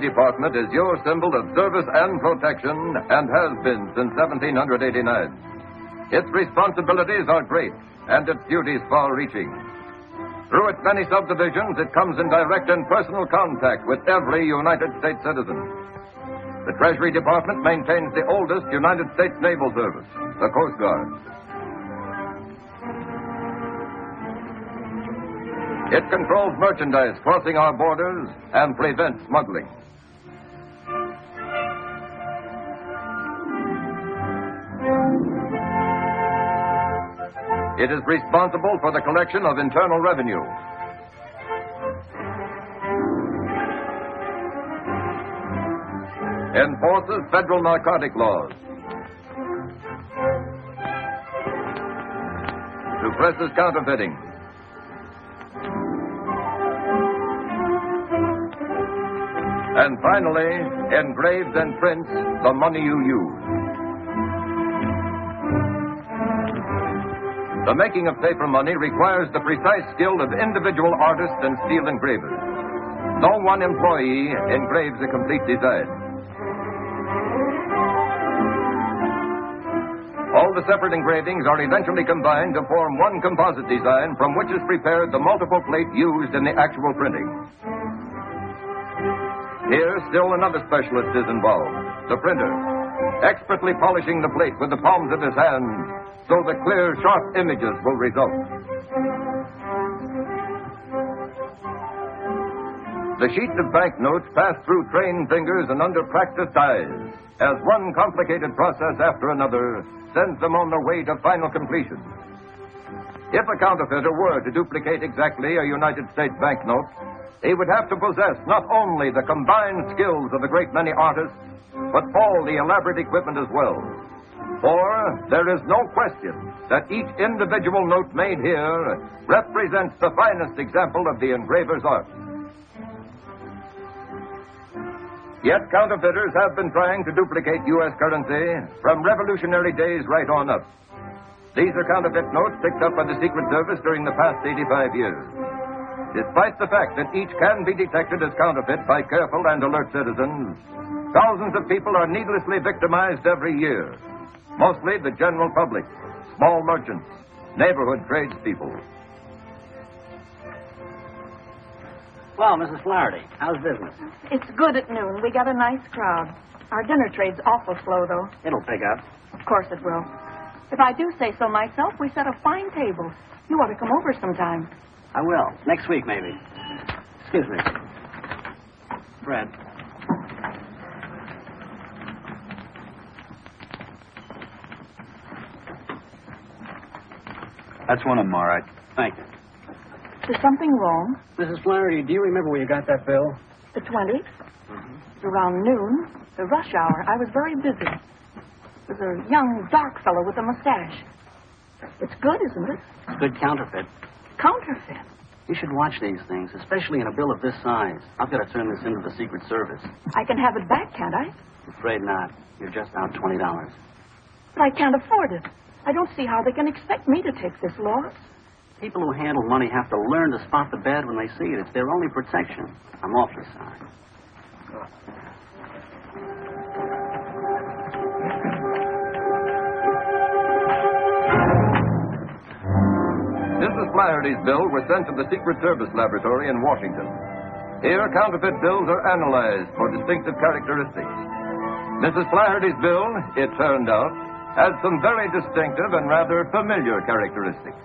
Department is your symbol of service and protection and has been since 1789. Its responsibilities are great and its duties far-reaching. Through its many subdivisions, it comes in direct and personal contact with every United States citizen. The Treasury Department maintains the oldest United States naval service, the Coast Guard. It controls merchandise crossing our borders and prevents smuggling. It is responsible for the collection of internal revenue. Enforces federal narcotic laws. Suppresses counterfeiting. And finally, engraves and prints the money you use. The making of paper money requires the precise skill of individual artists and steel engravers. No one employee engraves a complete design. All the separate engravings are eventually combined to form one composite design from which is prepared the multiple plate used in the actual printing. Here, still another specialist is involved, the printer, expertly polishing the plate with the palms of his hands so the clear, sharp images will result. The sheets of banknotes pass through trained fingers and under practiced eyes as one complicated process after another sends them on their way to final completion. If a counterfeiter were to duplicate exactly a United States banknote, he would have to possess not only the combined skills of a great many artists, but all the elaborate equipment as well. For there is no question that each individual note made here represents the finest example of the engraver's art. Yet counterfeiters have been trying to duplicate U.S. currency from revolutionary days right on up. These are counterfeit notes picked up by the Secret Service during the past 85 years. Despite the fact that each can be detected as counterfeit by careful and alert citizens, thousands of people are needlessly victimized every year. Mostly the general public, small merchants, neighborhood tradespeople. Well, Mrs. Flaherty, how's business? It's good at noon. We got a nice crowd. Our dinner trade's awful slow, though. It'll pick up. Of course it will. If I do say so myself, we set a fine table. You ought to come over sometime. I will. Next week, maybe. Excuse me. Fred. That's one of them, all right. Thank you. Is something wrong? Mrs. Flaherty, do you remember where you got that bill? The 20th? Mm-hmm. Around noon, the rush hour. I was very busy. There's a young, dark fellow with a mustache. It's good, isn't it? It's good counterfeit. Counterfeit? You should watch these things, especially in a bill of this size. I've got to turn this into the Secret Service. I can have it back, can't I? I'm afraid not. You're just out $20. But I can't afford it. I don't see how they can expect me to take this loss. People who handle money have to learn to spot the bad when they see it. It's their only protection. I'm awfully sorry. Mrs. Flaherty's bill was sent to the Secret Service Laboratory in Washington. Here, counterfeit bills are analyzed for distinctive characteristics. Mrs. Flaherty's bill, it turned out, had some very distinctive and rather familiar characteristics.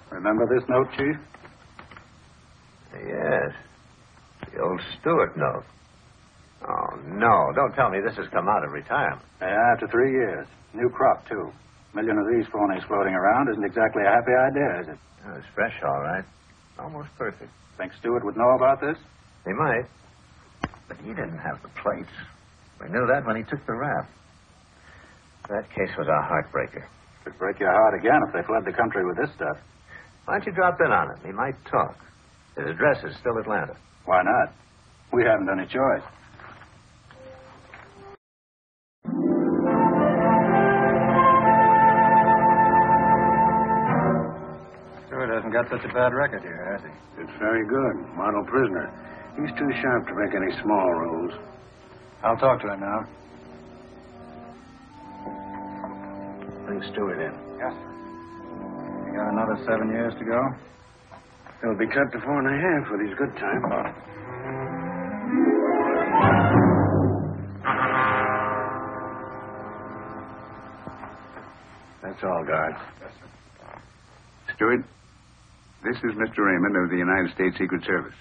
Remember this note, Chief? Yes. The old Stewart note. Oh, no. Don't tell me this has come out of retirement. Yeah, after 3 years. New crop, too. A million of these phonies floating around isn't exactly a happy idea, is it? Oh, it's fresh, all right. Almost perfect. Think Stewart would know about this? He might. But he didn't have the plates. We knew that when he took the rap. That case was a heartbreaker. Could break your heart again if they fled the country with this stuff. Why don't you drop in on him? He might talk. His address is still Atlanta. Why not? We haven't any choice. got such a bad record here, has he? It's very good. Model prisoner. He's too sharp to make any small rules. I'll talk to him now. Bring Stewart in. Yes, sir. You got another 7 years to go? He'll be cut to 4.5 with his good time. That's all, guard. Yes, sir. Stewart, this is Mr. Raymond of the United States Secret Service.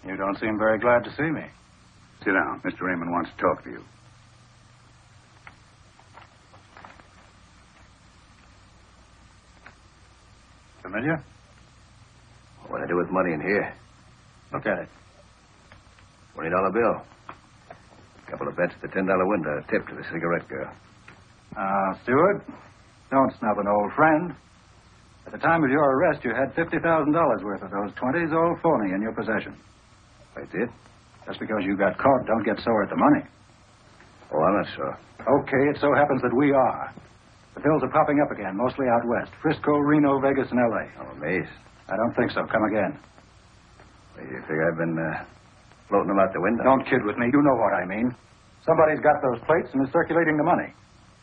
You don't seem very glad to see me. Sit down. Mr. Raymond wants to talk to you. Familiar? What do I do with money in here? Look at it. $20 bill. Couple of bets at the $10 window. A tip to the cigarette girl. Stewart, don't snub an old friend. At the time of your arrest, you had $50,000 worth of those 20s all phony in your possession. I did? Just because you got caught, don't get sore at the money. Oh, I'm not sure. Okay, it so happens that we are. The bills are popping up again, mostly out west. Frisco, Reno, Vegas, and L.A. I'm amazed. I don't think so. Come again. You figure I've been floating them out the window? Don't kid with me. You know what I mean. Somebody's got those plates and is circulating the money.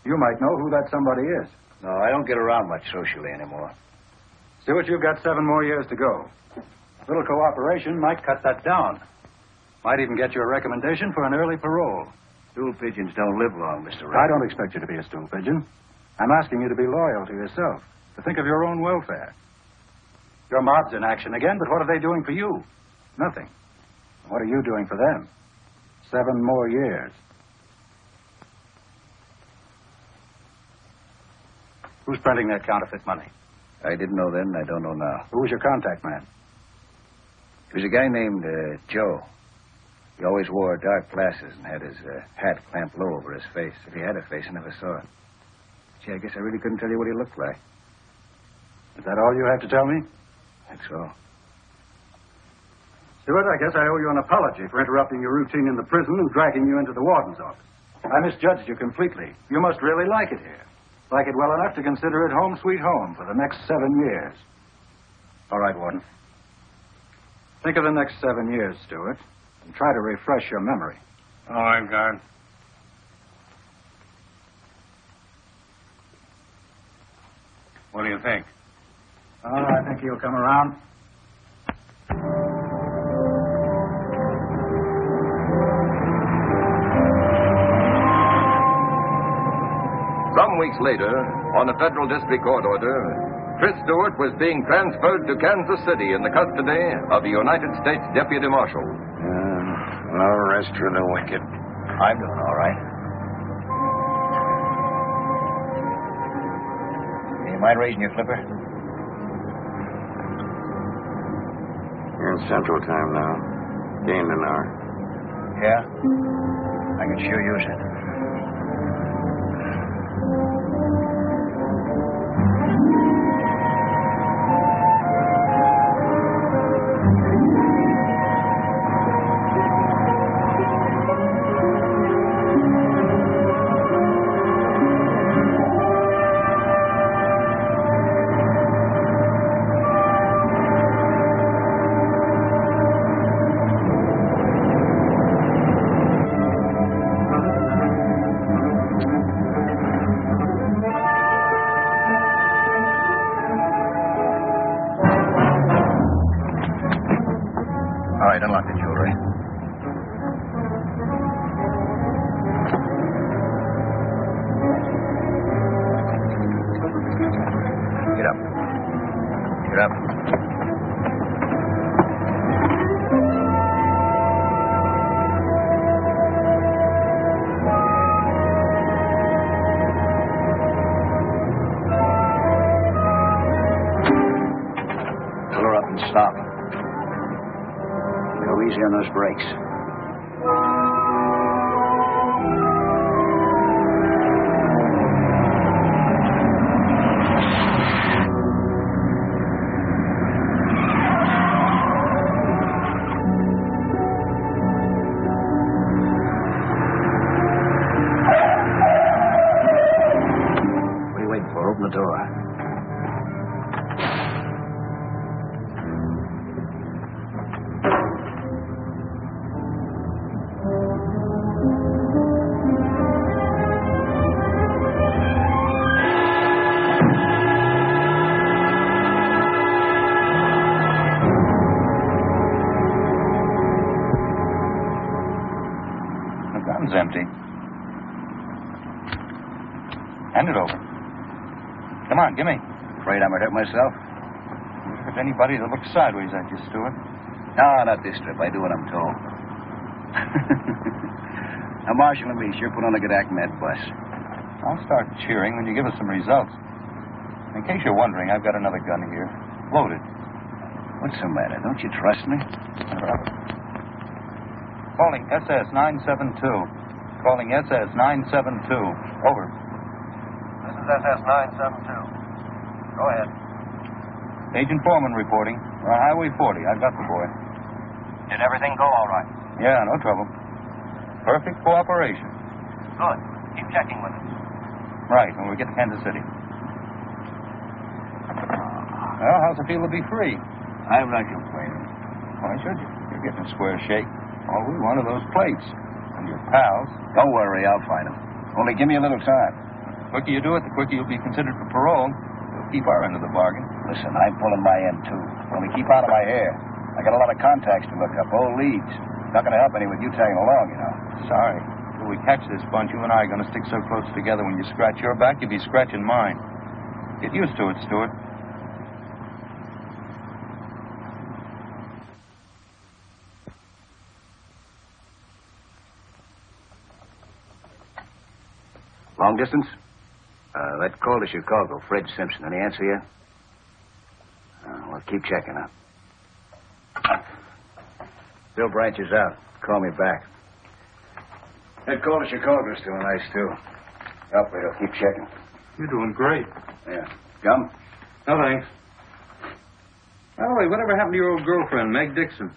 You might know who that somebody is. No, I don't get around much socially anymore. Stewart, you've got 7 more years to go. A little cooperation might cut that down. Might even get you a recommendation for an early parole. Stool pigeons don't live long, Mr. Raymond. I don't expect you to be a stool pigeon. I'm asking you to be loyal to yourself, to think of your own welfare. Your mob's in action again, but what are they doing for you? Nothing. What are you doing for them? 7 more years. Who's printing that counterfeit money? I didn't know then, I don't know now. Who was your contact man? It was a guy named Joe. He always wore dark glasses and had his hat clamped low over his face. If he had a face, I never saw it. Gee, I guess I really couldn't tell you what he looked like. Is that all you have to tell me? I think so. Stewart, I guess I owe you an apology for interrupting your routine in the prison and dragging you into the warden's office. I misjudged you completely. You must really like it here. Like it well enough to consider it home sweet home for the next 7 years. All right, Warden. Think of the next 7 years, Stewart, and try to refresh your memory. All right, guard. What do you think? Oh, I think he'll come around. Some weeks later, on a federal district court order, Tris Stewart was being transferred to Kansas City in the custody of the United States Deputy Marshal. No rest for the wicked. I'm doing all right. You mind raising your flipper? You're in Central Time now. Gained an hour. Yeah? I can sure use it. All right, unlock the jewelry. Get up. Get up. Pull her up and stop. Go easy on those brakes. What are you waiting for? Open the door. Hand it over. Come on, give me. Afraid I might hurt myself? If anybody that looks sideways at you, Stewart. No, not this trip. I do what I'm told. Now, Marshal and me sure put on a good act in that bus. I'll start cheering when you give us some results. In case you're wondering, I've got another gun here. Loaded. What's the matter? Don't you trust me? Calling SS 972. Calling SS 972. Over. This is SS 972. Go ahead. Agent Foreman reporting. We're on Highway 40. I've got the boy. Did everything go all right? Yeah, no trouble. Perfect cooperation. Good. Keep checking with us. Right, when we get to Kansas City. Well, how's it feel to be free? I'm not complaining. Why should you? You're getting a square shake. All we want are those plates. And your pals. Don't worry, I'll find them. Only give me a little time. The quicker you do it, the quicker you'll be considered for parole. We'll keep our end of the bargain. Listen, I'm pulling my end, too. Only keep out of my hair. I got a lot of contacts to look up, old leads. Not going to help any with you tagging along, you know. Sorry. Till we catch this bunch, you and I are going to stick so close together when you scratch your back, you'll be scratching mine. Get used to it, Stewart. Long distance? That call to Chicago, Fred Simpson. Any answer yet? Well, keep checking, huh? Bill Branch is out. Call me back. That call to Chicago's still nice, too. Operator, keep checking. You're doing great. Yeah. Gum? No, thanks. Oh, wait, whatever happened to your old girlfriend, Meg Dixon?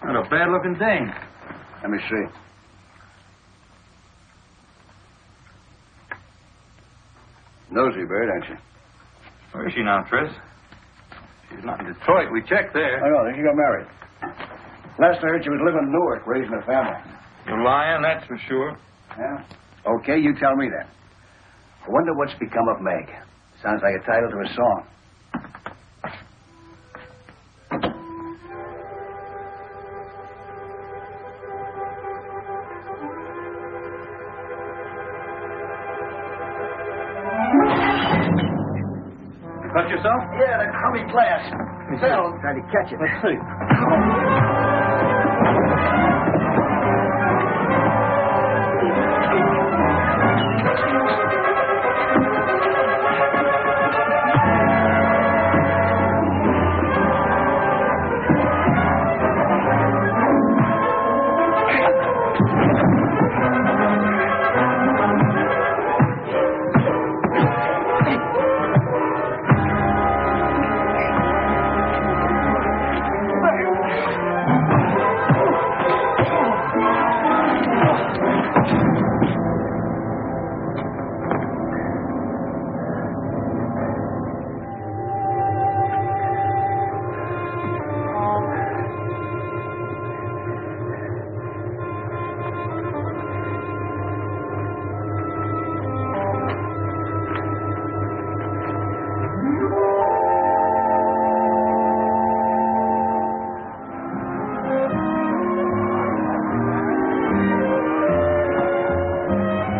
Not a bad-looking dame. Let me see. Nosy bird, aren't you? Where is she now, Tris? She's not in Detroit. We checked there. I know. She got married. Last I heard, she was living in Newark, raising a family. You're lying, that's for sure. Yeah? Okay, you tell me then. I wonder what's become of Meg. Sounds like a title to a song. Cut yourself? Yeah, the crummy glass. Fell, trying to catch it. Let's see.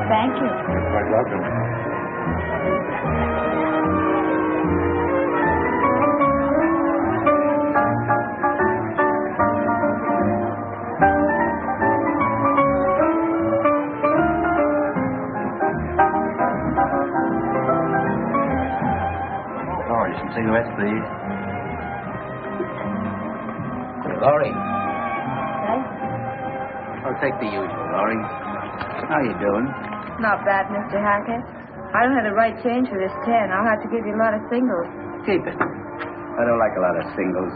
Thank you. You're quite welcome. Laurie, some cigarettes, please. Laurie. Thanks. I'll take the usual, Laurie. How you doing? Not bad, Mr. Hackett. I don't have the right change for this 10. I'll have to give you a lot of singles. Keep it. I don't like a lot of singles.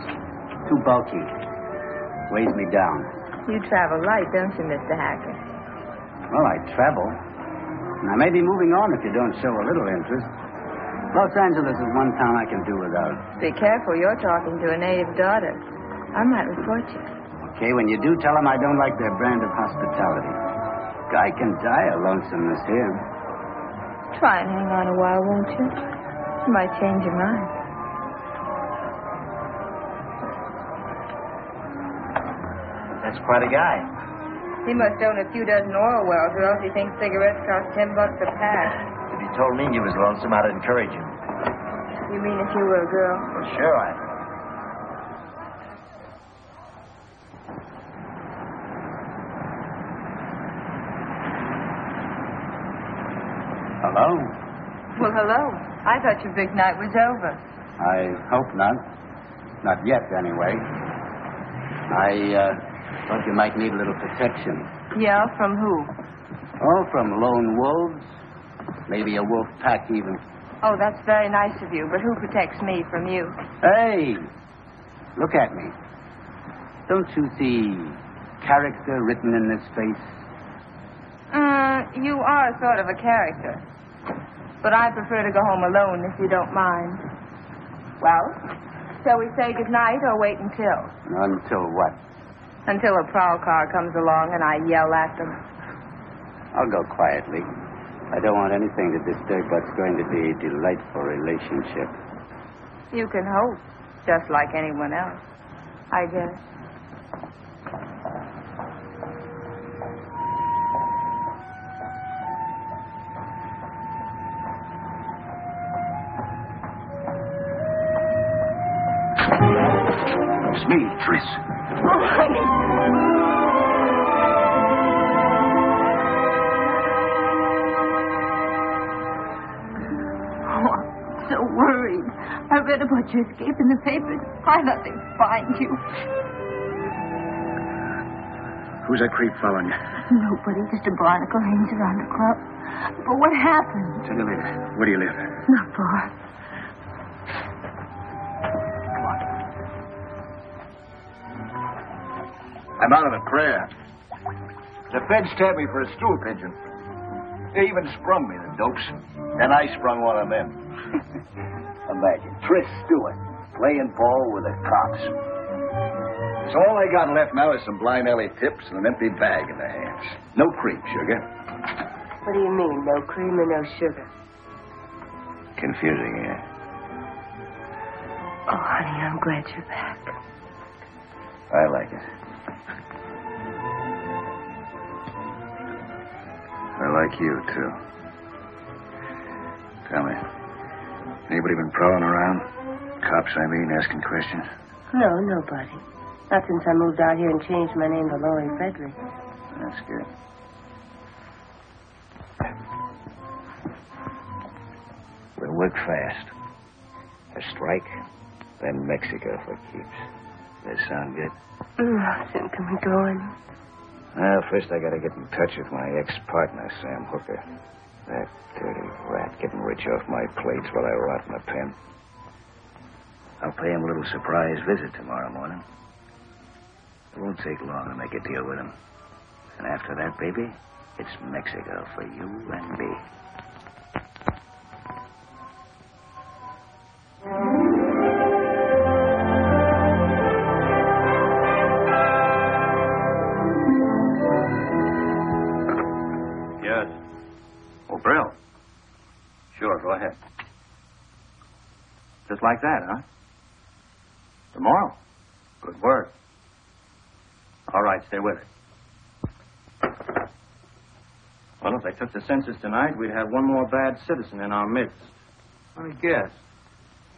Too bulky. Weighs me down. You travel light, don't you, Mr. Hackett? Well, I travel. And I may be moving on if you don't show a little interest. Los Angeles is one town I can do without. Be careful, you're talking to a native daughter. I might report you. Okay, when you do, tell them I don't like their brand of hospitality. Guy can die a lonesome as him. Try and hang on a while, won't you? You might change your mind. That's quite a guy. He must own a few dozen oil wells, or else he thinks cigarettes cost $10 a pack. Did he told me you was lonesome, I'd encourage you. You mean if you were a girl? Well, sure I am. Hello? Well, hello. I thought your big night was over. I hope not. Not yet, anyway. I thought you might need a little protection. Yeah, from who? Oh, from lone wolves. Maybe a wolf pack, even. Oh, that's very nice of you, but who protects me from you? Hey! Look at me. Don't you see character written in this face? You are sort of a character. But I prefer to go home alone, if you don't mind. Well, shall we say goodnight or wait until? Until what? Until a prowl car comes along and I yell at them. I'll go quietly. I don't want anything to disturb what's going to be a delightful relationship. You can hope, just like anyone else, I guess. It's me, Tris. Oh, honey. So worried. I read about your escape in the papers. I thought they'd find you. Who's that creep following you? Nobody, just a barnacle hangs around the club. But what happened? Tell you later. Where do you live? Not far. Come on. I'm out of the prayer. The feds tapped me for a stool pigeon. They even sprung me, the dopes. Then I sprung one of them. Imagine, Tris Stewart playing ball with the cops. So all I got left now is some blind alley tips and an empty bag in their hands. No cream, sugar. What do you mean, no cream or no sugar? Confusing, yeah. Oh, honey, I'm glad you're back. I like it. I like you, too. Tell me, anybody been prowling around? Cops, I mean, asking questions? No, nobody. Not since I moved out here and changed my name to Lloyd Bridges. That's good. We'll work fast. A strike, then Mexico for keeps. Does that sound good? Soon can we go in? Well, first I gotta get in touch with my ex-partner, Sam Hooker. That dirty rat getting rich off my plates while I rot in the pen. I'll pay him a little surprise visit tomorrow morning. It won't take long to make a deal with him. And after that, baby, it's Mexico for you and me. Yes. Oh, Brill. Sure, go ahead. Just like that, huh? Tomorrow? Good work. All right, stay with it. Well, if they took the census tonight, we'd have one more bad citizen in our midst. Let me guess.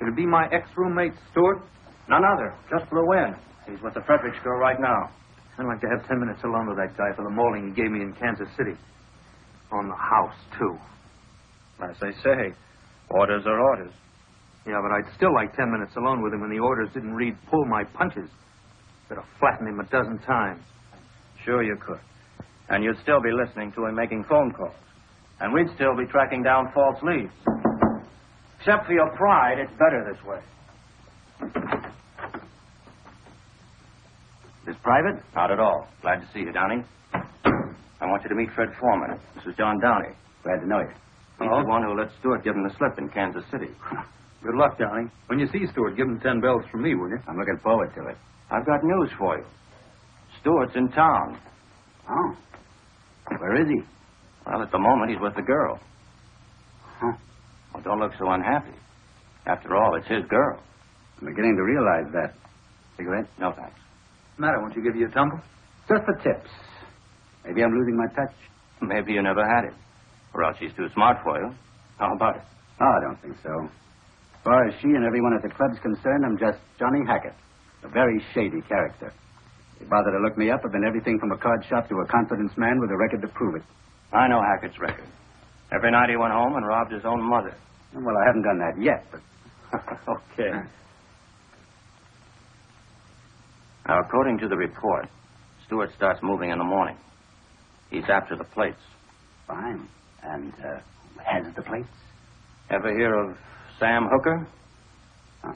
It'd be my ex-roommate, Stewart? None other. Just flew in. He's with the Fredericks girl right now. I'd like to have 10 minutes alone with that guy for the mauling he gave me in Kansas City. On the house, too. As they say, orders are orders. Yeah, but I'd still like 10 minutes alone with him when the orders didn't read pull my punches. Could have flattened him a dozen times. Sure you could. And you'd still be listening to him making phone calls. And we'd still be tracking down false leads. Except for your pride, it's better this way. This private? Not at all. Glad to see you, Downey. I want you to meet Fred Foreman. This is John Downey. Glad to know you. He's the one who let Stewart give him the slip in Kansas City. Good luck, Downey. When you see Stewart, give him 10 bells from me, will you? I'm looking forward to it. I've got news for you. Stewart's in town. Oh. Where is he? Well, at the moment, he's with the girl. Huh. Well, don't look so unhappy. After all, it's his girl. I'm beginning to realize that. Cigarette? No, thanks. What's the matter? Won't you give you a tumble? Just for tips. Maybe I'm losing my touch. Maybe you never had it. Or else she's too smart for you. How about it? Oh, I don't think so. As far as she and everyone at the club's concerned, I'm just Johnny Hackett, a very shady character. They bother to look me up. I've been everything from a card shop to a confidence man with a record to prove it. I know Hackett's record. Every night he went home and robbed his own mother. Well, I haven't done that yet, but... Okay. Now, according to the report, Stewart starts moving in the morning. He's after the plates. Fine. And, who has the plates? Ever hear of Sam Hooker? Uh-uh.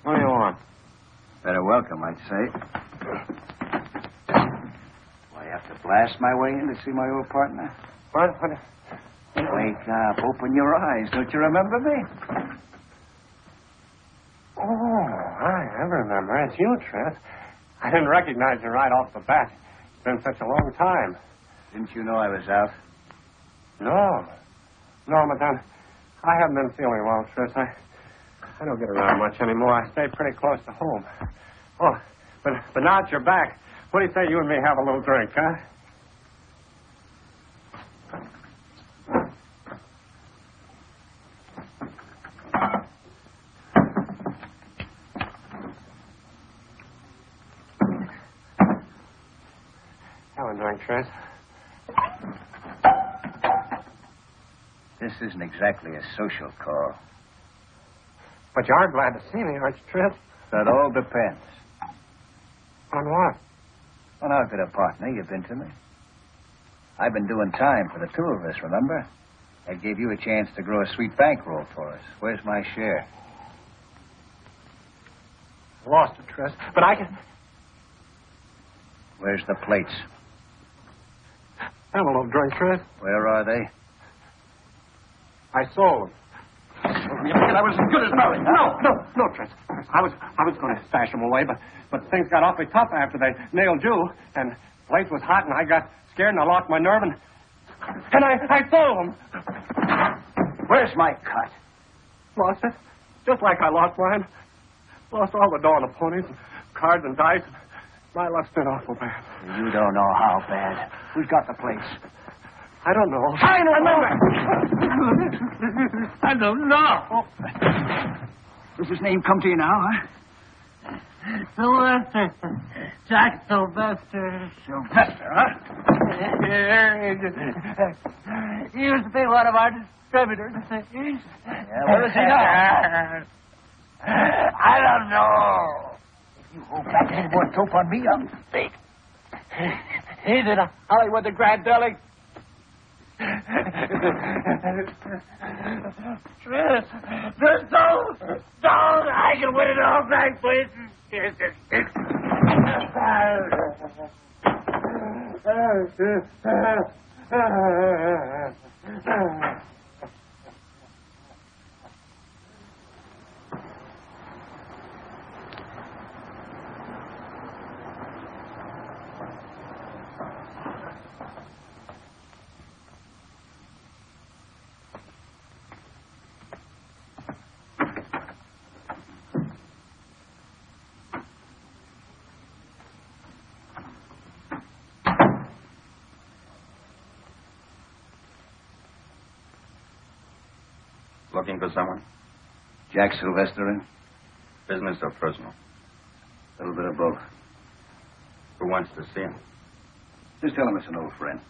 What do you want? Better welcome, I'd say. Do I have to blast my way in to see my old partner? What? Wake up. Open your eyes. Don't you remember me? Oh, I remember. It's you, Trent. I didn't recognize you right off the bat. It's been such a long time. Didn't you know I was out? No, Madame. I haven't been feeling well, Tris. I don't get around much anymore. I stay pretty close to home. Oh, but now that you're back, what do you say you and me have a little drink, huh? Have a drink, Tris. This isn't exactly a social call. But you are glad to see me, aren't you, Tris? That all depends. On what? On how good a partner you've been to me. I've been doing time for the two of us, remember? I gave you a chance to grow a sweet bankroll for us. Where's my share? Lost it, Tris. But I can... Where's the plates? Have a little drink, Tris. Where are they? I sold them. You think I was as good as married? No, Tris. I was going to stash them away, but things got awfully tough after they nailed you, and the place was hot, and I got scared, and I lost my nerve, and I sold them. Where's my cut? Lost it, just like I lost mine. Lost all the dough on the ponies, and cards and dice. My luck's been awful bad. You don't know how bad. Who's got the place? I don't know. I don't know. Does his name come to you now, huh? Sylvester. Jack Sylvester. Sylvester, huh? He used to be one of our distributors. Yeah, where is he now? I don't know. If you hold back any more dope on me, I'm fake. He's in Hollywood, the Grand Deli. Tris, don't! I can win it all back, please. Looking for someone? Jack Sylvester in? Business or personal? A little bit of both. Who wants to see him? Just tell him it's an old friend.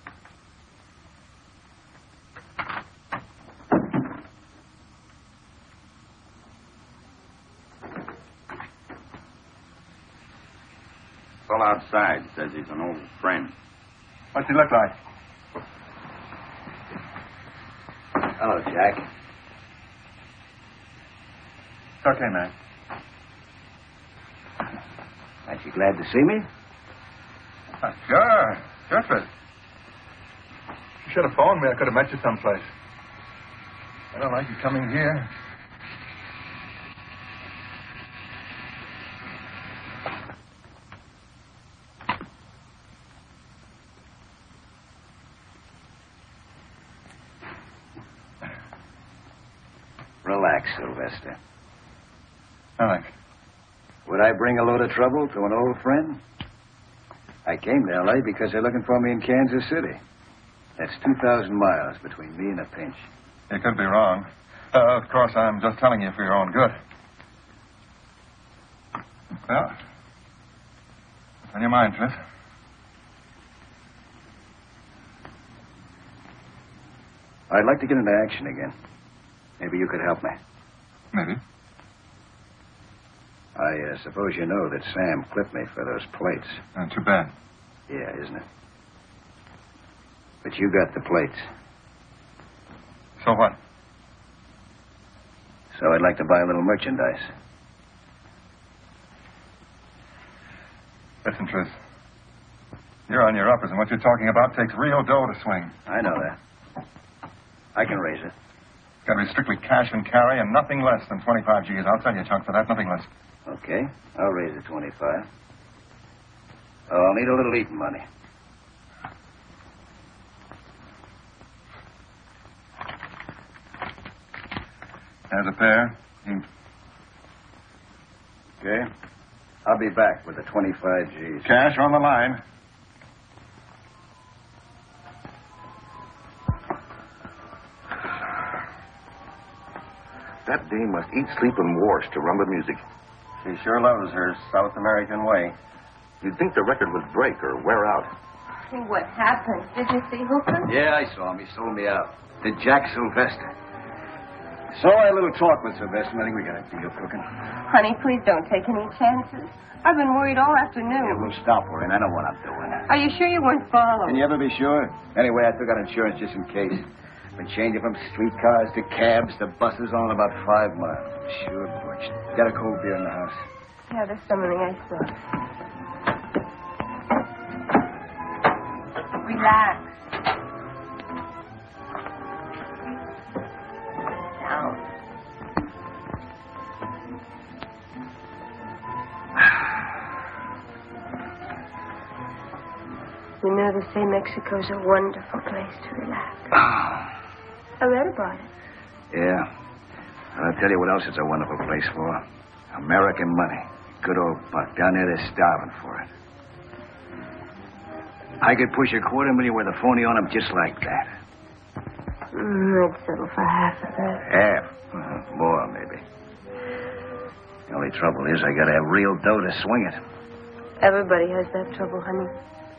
fellow outside says he's an old friend. What's he look like? Hello, Jack. It's okay, man. Aren't you glad to see me? Sure. Sure, Fred. You should have phoned me. I could have met you someplace. I don't like you coming here. Relax, Sylvester. Thanks. Would I bring a load of trouble to an old friend? I came to L.A. because they're looking for me in Kansas City. That's 2,000 miles between me and a pinch. You could be wrong. Of course, I'm just telling you for your own good. Well, what's on your mind, Tris? I'd like to get into action again. Maybe you could help me. Maybe. I suppose you know that Sam clipped me for those plates. Too bad. Yeah, isn't it? But you got the plates. So what? So I'd like to buy a little merchandise. Listen, Tris. You're on your uppers, and what you're talking about takes real dough to swing. I know that. I can raise it. It's got to be strictly cash and carry and nothing less than 25 G's. I'll tell you, Chuck, for that. Nothing less. Okay. I'll raise it 25. Oh, I'll need a little eating money. There's a pair. Okay. I'll be back with the 25 G's. Cash on the line. That dame must eat, sleep, and wash to rumba music. She sure loves her South American way. You'd think the record would break or wear out. See what happened. Did you see Hooker? Yeah, I saw him. He sold me out. To Jack Sylvester. So I had a little talk with Sylvester. I think we got a deal cooking. Honey, please don't take any chances. I've been worried all afternoon. Yeah, we'll stop worrying. I know what I'm doing. Are you sure you weren't followed? Can you ever be sure? Anyway, I took out insurance just in case. Been changing from streetcars to cabs to buses all in about 5 miles. Sure, Butch. Got a cold beer in the house. Yeah, there's some in the icebox. Relax. Down. You know, they say Mexico's a wonderful place to relax. I read about it. Yeah. I'll tell you what else it's a wonderful place for. American money. Good old buck. Down there, they're starving for it. I could push $250,000 with a phony on them just like that. I'd settle for half of that. Half? More, maybe. The only trouble is I gotta have real dough to swing it. Everybody has that trouble, honey.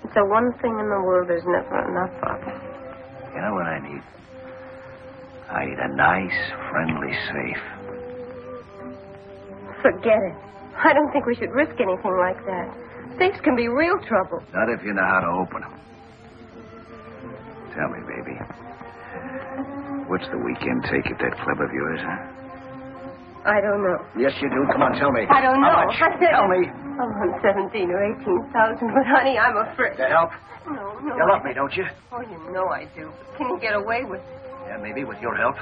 It's the one thing in the world there's never enough of. You know what I need? I need a nice, friendly safe. Forget it. I don't think we should risk anything like that. Safes can be real trouble. Not if you know how to open them. Tell me, baby. What's the weekend take at that club of yours, huh? I don't know. Yes, you do. Come on, tell me. I don't know. How much? Tell me. I'm on 17 or 18,000, but honey, I'm afraid. To help? No. You love me, don't you? Oh, you know I do. Can you get away with it? Yeah, maybe with your help.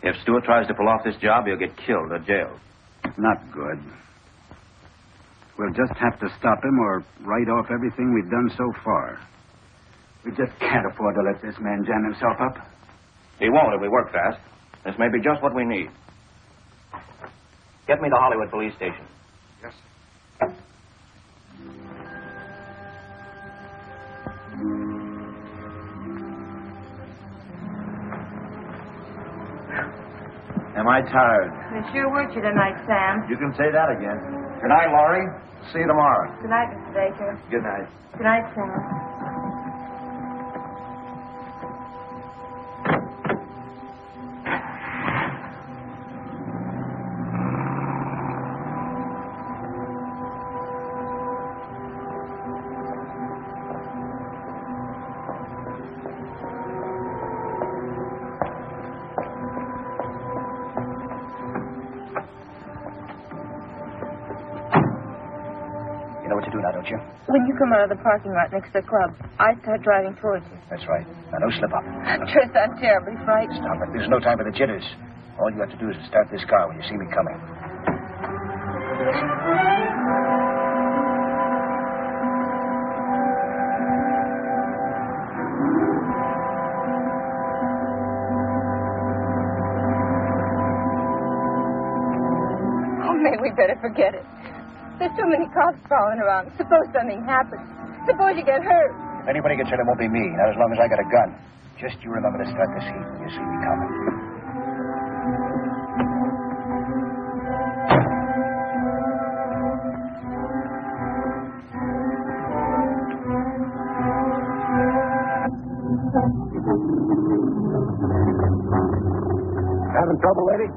If Stewart tries to pull off this job, he'll get killed or jailed. Not good. We'll just have to stop him or write off everything we've done so far. We just can't afford to let this man jam himself up. He won't if we work fast. This may be just what we need. Get me to Hollywood Police Station. Yes. Am I tired? I sure worked you tonight, Sam. You can say that again. Good night, Laurie. See you tomorrow. Good night, Mr. Baker. Good night. Good night, Sam. do now, don't you? When you come out of the parking lot next to the club, I start driving towards you. That's right. Now, don't slip up. Tris, I'm terribly frightened. Stop it. There's no time for the jitters. All you have to do is start this car when you see me coming. Maybe we better forget it. There's too many cops crawling around. Suppose something happens. Suppose you get hurt. If anybody gets hurt, it won't be me. Not as long as I got a gun. Just you remember to start this heat when you see me coming. Having trouble, lady?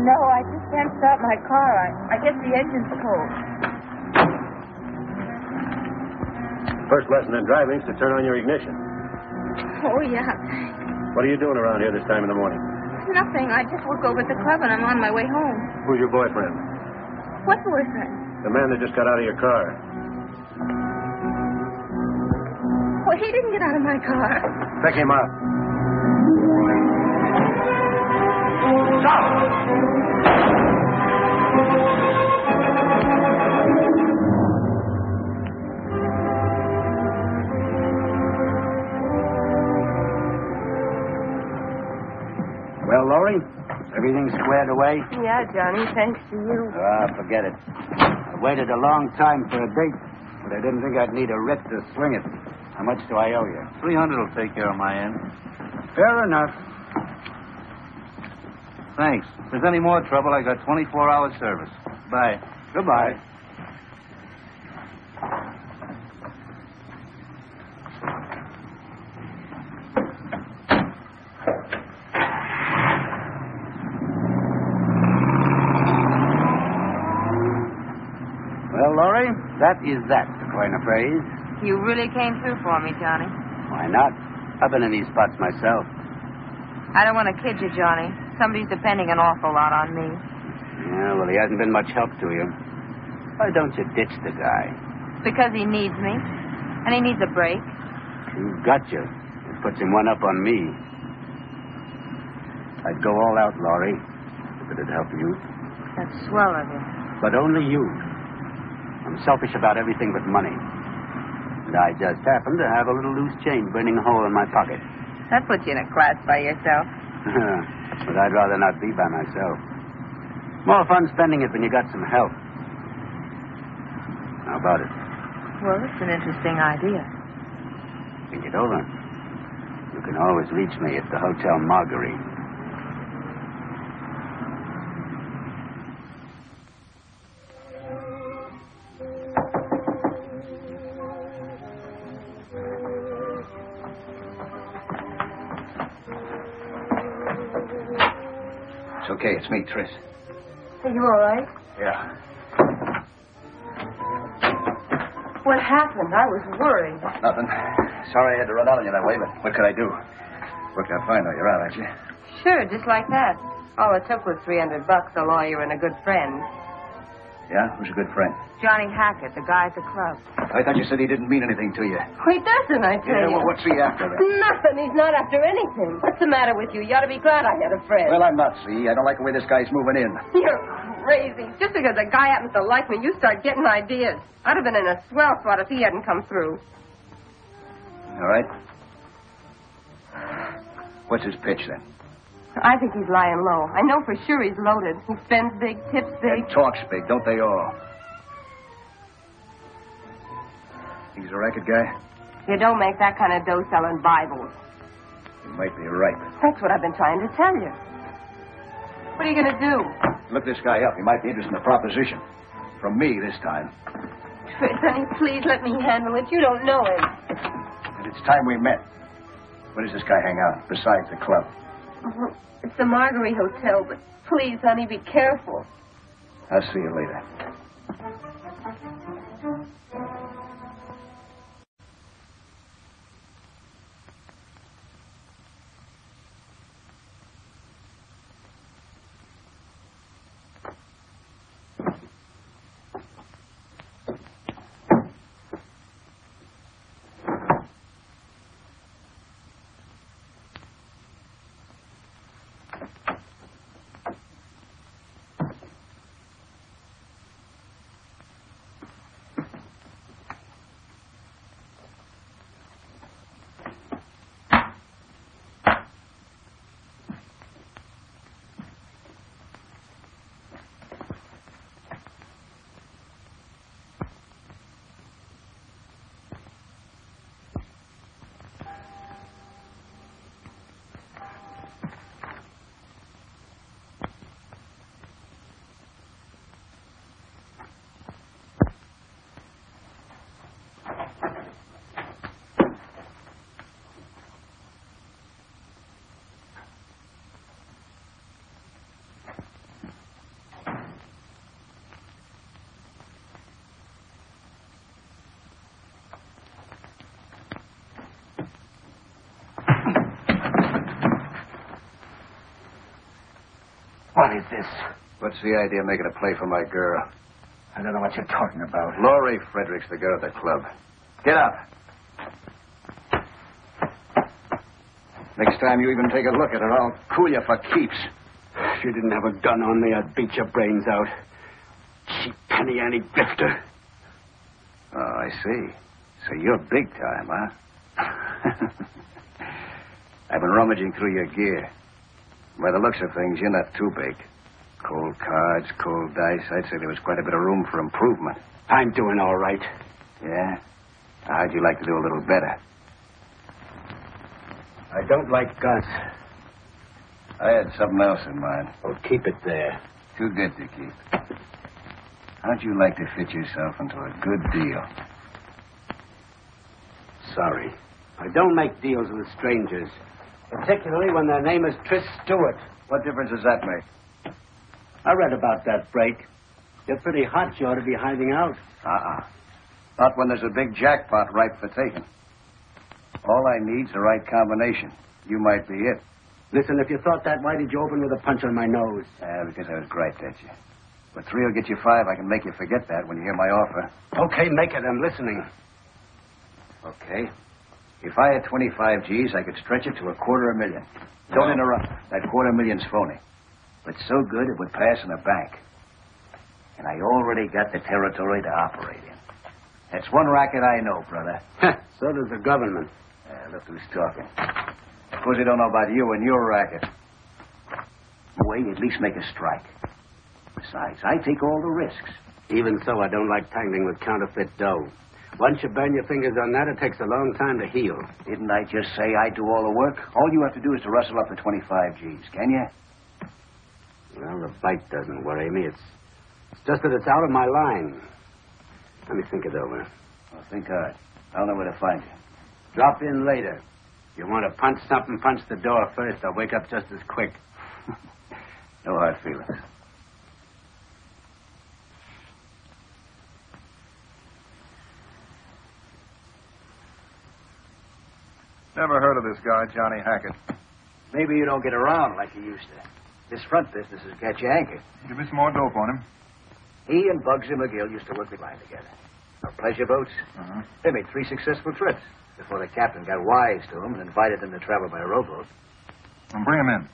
No, I just can't start my car. I guess the engine's cold. First lesson in driving is to turn on your ignition. Oh, yeah. What are you doing around here this time in the morning? Nothing. I just work over at the club and I'm on my way home. Who's your boyfriend? What boyfriend? The man that just got out of your car. Well, he didn't get out of my car. Pick him up. Well, Laurie, everything squared away? Yeah, Johnny, thanks to you. Forget it. I waited a long time for a date, but I didn't think I'd need a writ to swing it. How much do I owe you? 300 will take care of my end. Fair enough. Thanks. If there's any more trouble, I got 24-hour service. Bye. Goodbye. Well, Laurie, that is that, to coin a phrase. You really came through for me, Johnny. Why not? I've been in these spots myself. I don't want to kid you, Johnny. Somebody's depending an awful lot on me. Yeah, well, he hasn't been much help to you. Why don't you ditch the guy? Because he needs me. And he needs a break. You've got you. It puts him one up on me. I'd go all out, Laurie, if it'd help you. That's swell of you. But only you. I'm selfish about everything but money. And I just happen to have a little loose change burning a hole in my pocket. That puts you in a class by yourself. But I'd rather not be by myself. More fun spending it when you got some help. How about it? Well, it's an interesting idea. Think it over. You can always reach me at the Hotel Marguerite. It's okay. It's me, Tris. Are you all right? Yeah. What happened? I was worried. Nothing. Sorry I had to run out on you that way, but what could I do? Worked out fine, though. You're out, aren't you? Sure, just like that. All it took was $300, a lawyer, and a good friend. Yeah? Who's a good friend? Johnny Hackett, the guy at the club. I thought you said he didn't mean anything to you. Oh, he doesn't, I tell Yeah, you. well, what's he after then? Nothing. He's not after anything. What's the matter with you? You ought to be glad I had a friend. Well, I'm not, see. I don't like the way this guy's moving in. You're crazy. Just because a guy happens to like me, you start getting ideas. I'd have been in a swell spot if he hadn't come through. All right. What's his pitch, then? I think he's lying low. I know for sure he's loaded. He spends big, tips big. And talks big, don't they all? He's a racket guy? You don't make that kind of dough selling Bibles. You might be right. That's what I've been trying to tell you. What are you going to do? Look this guy up. He might be interested in the proposition. From me this time. Tris, honey, please let me handle it. You don't know him. And it's time we met. Where does this guy hang out, besides the club? Oh, it's the Marguerite Hotel, but please, honey, be careful. I'll see you later. is this? What's the idea of making a play for my girl? I don't know what you're talking about. Laurie Fredericks, the girl at the club. Get up. Next time you even take a look at her, I'll cool you for keeps. If you didn't have a gun on me, I'd beat your brains out. Cheap penny-ante grifter. Oh, I see. So you're big time, huh? I've been rummaging through your gear. By the looks of things, you're not too big. Cold cards, cold dice. I'd say there was quite a bit of room for improvement. I'm doing all right. Yeah? How'd you like to do a little better? I don't like guns. I had something else in mind. Oh, keep it there. Too good to keep. How'd you like to fit yourself into a good deal? Sorry. I don't make deals with strangers. Particularly when their name is Tris Stewart. What difference does that make? I read about that break. You're pretty hot. You ought to be hiding out. Not when there's a big jackpot ripe for taking. All I need's the right combination. You might be it. Listen, if you thought that, why did you open with a punch on my nose? Because I was griped at you. But 3 will get you 5. I can make you forget that when you hear my offer. Okay, make it. I'm listening. Okay. If I had 25 G's, I could stretch it to $250,000. Don't interrupt. That $250,000's phony. But so good it would pass in a bank. And I already got the territory to operate in. That's one racket I know, brother. So does the government. Look who's talking. Of course, they don't know about you and your racket. Well, you at least make a strike. Besides, I take all the risks. Even so, I don't like tangling with counterfeit dough. Once you burn your fingers on that, it takes a long time to heal. Didn't I just say I do all the work? All you have to do is to rustle up the 25 G's, can you? Well, the bite doesn't worry me. It's just that it's out of my line. Let me think it over. Well, think hard. I'll know where to find you. Drop in later. If you want to punch something, punch the door first. I'll wake up just as quick. No hard feelings. Never heard of this guy, Johnny Hackett. Maybe you don't get around like you used to. This front business has got you anchored. Give me some more dope on him. He and Bugsy McGill used to work the line together. On pleasure boats. They made 3 successful trips before the captain got wise to them and invited them to travel by rowboat. And bring him in.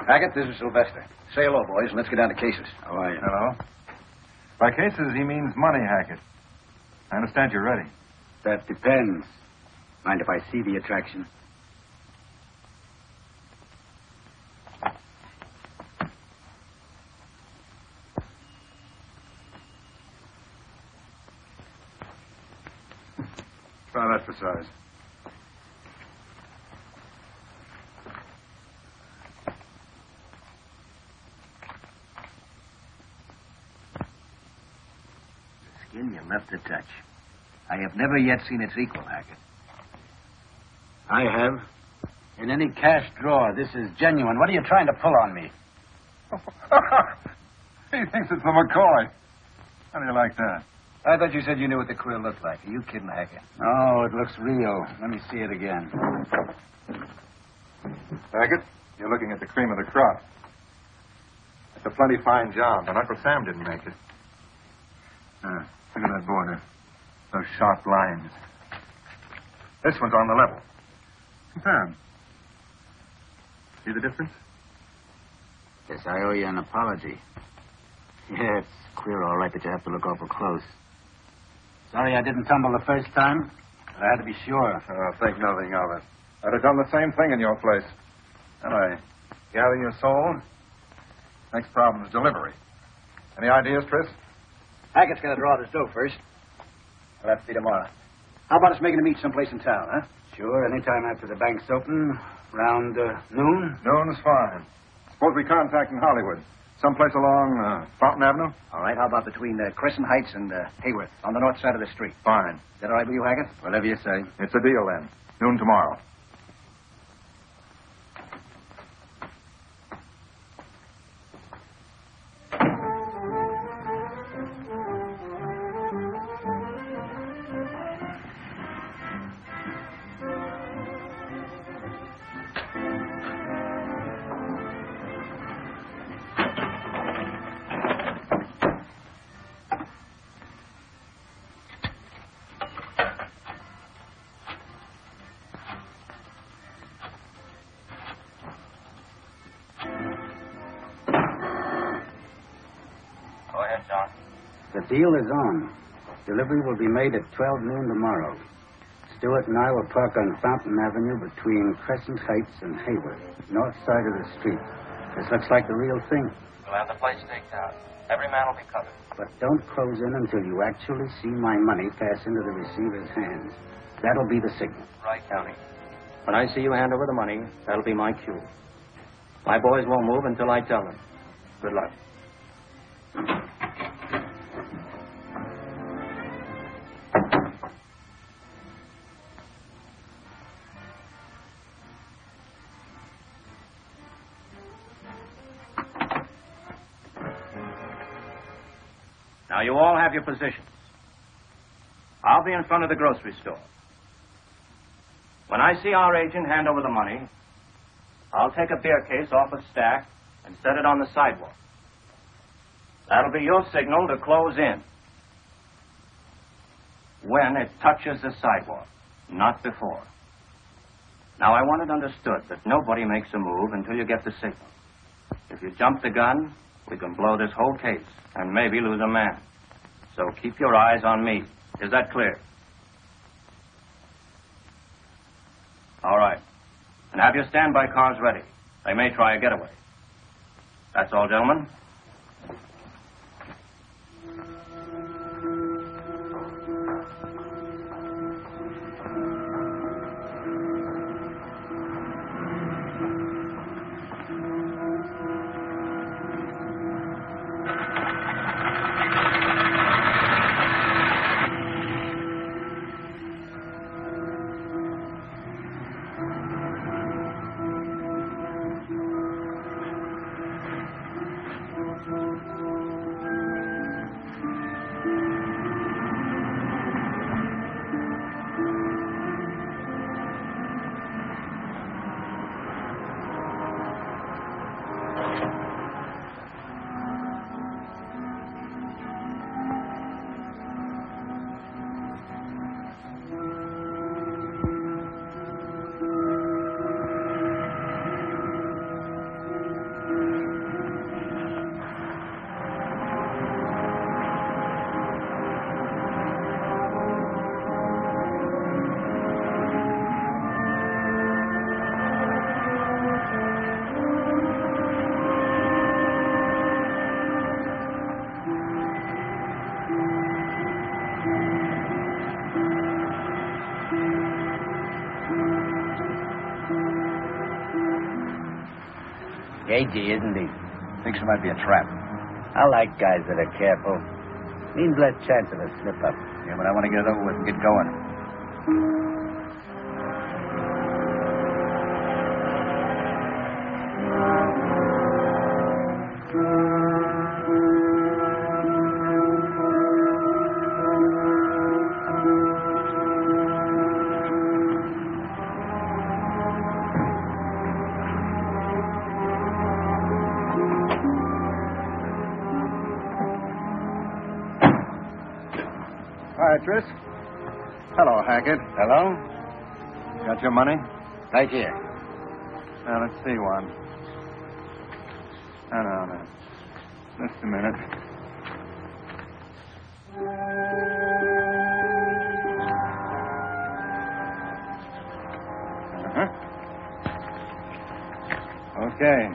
Hackett, this is Sylvester. Say hello, boys, and let's get down to cases. How are you? Hello. By cases, he means money, Hackett. I understand you're ready. That depends. Mind if I see the attraction? Try that for size. Skin you left to touch. I have never yet seen its equal, Hackett. I have. In any cash drawer, this is genuine. What are you trying to pull on me? He thinks it's the McCoy. How do you like that? I thought you said you knew what the quill looked like. Are you kidding, Hackett? Oh, it looks real. Let me see it again. Hackett, you're looking at the cream of the crop. It's a plenty fine job, but Uncle Sam didn't make it. Look at that border. Those sharp lines. This one's on the level. Compare 'em. See the difference? Guess I owe you an apology. Yeah, it's clear all right that you have to look awful close. Sorry I didn't tumble the first time, but I had to be sure. Oh, think nothing of it. I'd have done the same thing in your place. And I gather your soul. Next problem is delivery. Any ideas, Tris? Hackett's got to draw this dough first. We'll have to see tomorrow. How about us making a meet someplace in town, huh? Sure, anytime after the bank's open, around noon. Noon's fine. Suppose we contact in Hollywood. Someplace along Fountain Avenue? All right, how about between Crescent Heights and Hayworth, on the north side of the street? Fine. Is that all right with you, Hackett? Whatever you say. It's a deal, then. Noon tomorrow. The deal is on. Delivery will be made at 12 noon tomorrow. Stewart and I will park on Fountain Avenue between Crescent Heights and Hayward, north side of the street. This looks like the real thing. We'll have the place staked out. Every man will be covered. But don't close in until you actually see my money pass into the receiver's hands. That'll be the signal. Right, County. When I see you hand over the money, that'll be my cue. My boys won't move until I tell them. Good luck. Now, you all have your positions. I'll be in front of the grocery store. When I see our agent hand over the money, I'll take a beer case off a stack and set it on the sidewalk. That'll be your signal to close in. When it touches the sidewalk, not before. Now, I want it understood that nobody makes a move until you get the signal. If you jump the gun, we can blow this whole case and maybe lose a man. So keep your eyes on me. Is that clear? All right. And have your standby cars ready. They may try a getaway. That's all, gentlemen. Cagey, isn't he? Thinks it might be a trap. I like guys that are careful. Means less chance of a slip-up. Yeah, but I want to get it over with and get going. Hi, Tris. Hello, Hackett. Hello? Got your money? Right here. Now, let's see one. No. Just a minute. Okay.